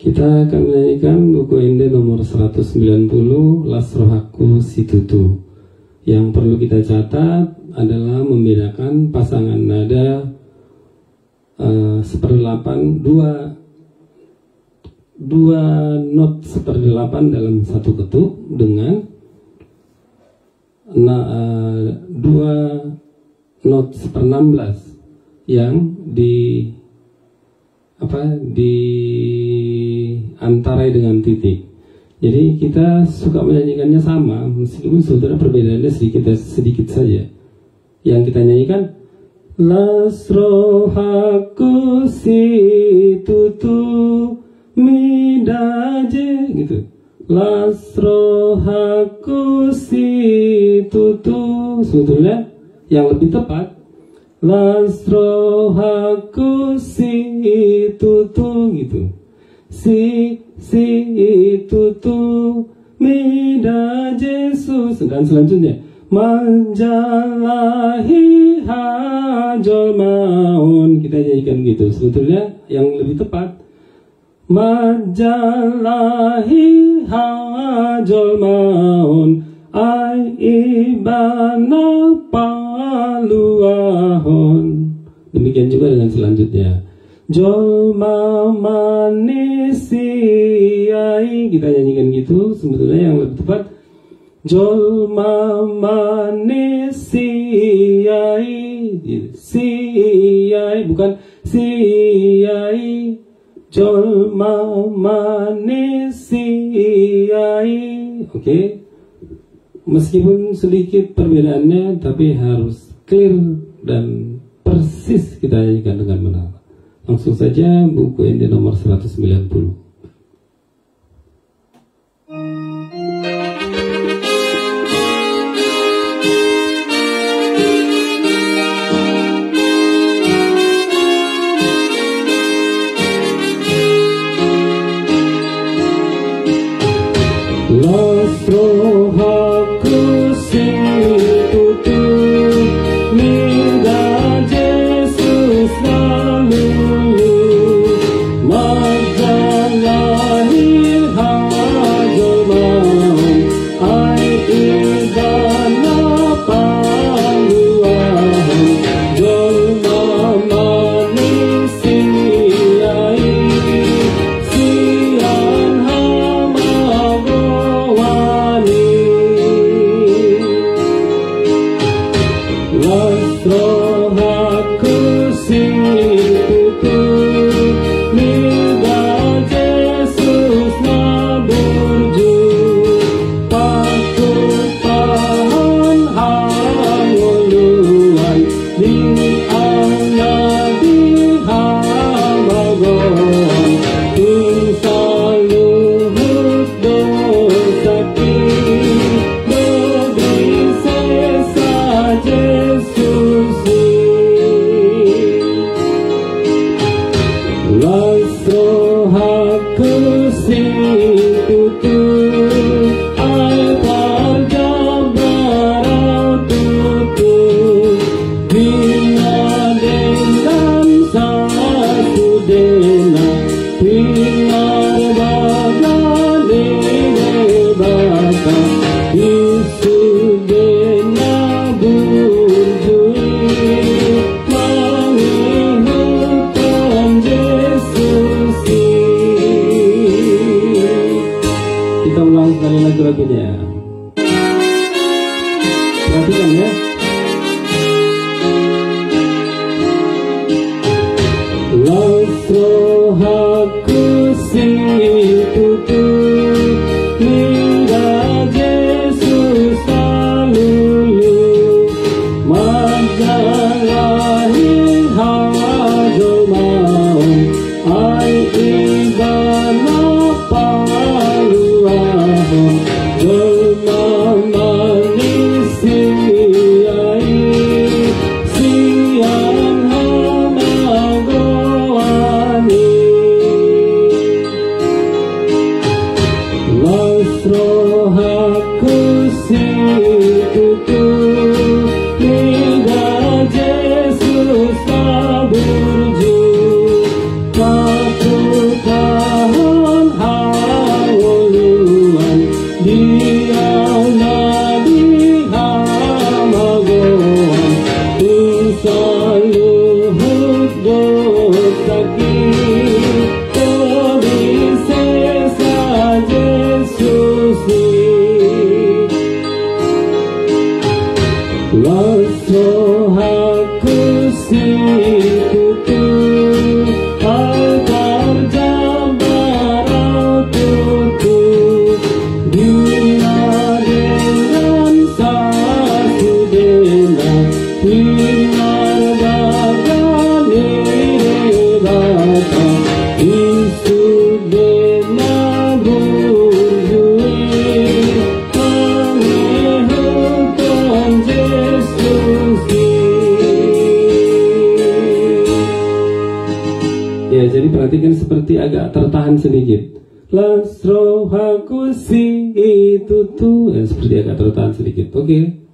Kita akan menyanyikan buku Ende nomor 190, Las Rohaku Situtu. Yang perlu kita catat adalah membedakan pasangan nada 1/8, dua not 1/8 dalam satu ketuk dengan dua not 1/16 yang diantarai dengan titik. Jadi kita suka menyanyikannya sama, meskipun sebetulnya perbedaannya sedikit saja. Yang kita nyanyikan Las rohaku situtu midaje gitu. Las rohaku situtu, sebetulnya yang lebih tepat Las rohaku situtu gitu. Si tutu mida Yesus, dan selanjutnya manjalahi hajol maun. Kita nyanyikan gitu. Sebetulnya yang lebih tepat manjalahi hajol maun ai ibana paluahon. Demikian juga dengan selanjutnya Jolma manisiai. Kita nyanyikan gitu. Sebetulnya yang lebih tepat Jolma manisiai, siai bukan siai. Jolma manisiai. Oke. Meskipun sedikit perbedaannya, tapi harus clear dan persis kita nyanyikan dengan benar. Langsung saja buku Ende nomor 190. Las rohaku situtu mida Yesus lalulu majalahi hajomam ai idana paluahan jolma manisiai sian hamagowani. Las rohaku situtu mida Yesus naburju pakupahan hanguluan di angadi hamagon insaluhut dosaki dobi sesa Yesusi. Las rohaku situtu ai parjabarau tutu dina dengan sasudena pinar bagane bebaka isudena burjui mangihutan Yesusi. Kita ulang sekali lagi lagunya. Perhatikan ya. Las rohaku situtu mida Yesus lalulu majalahi hajomam ai ibana paluahon jolma manisiai sian hamagowani. Las rohaku situtu mida Yesus naburju pakupahan agak tertahan sedikit. Las rohaku si itu tuh, seperti agak tertahan sedikit. Oke.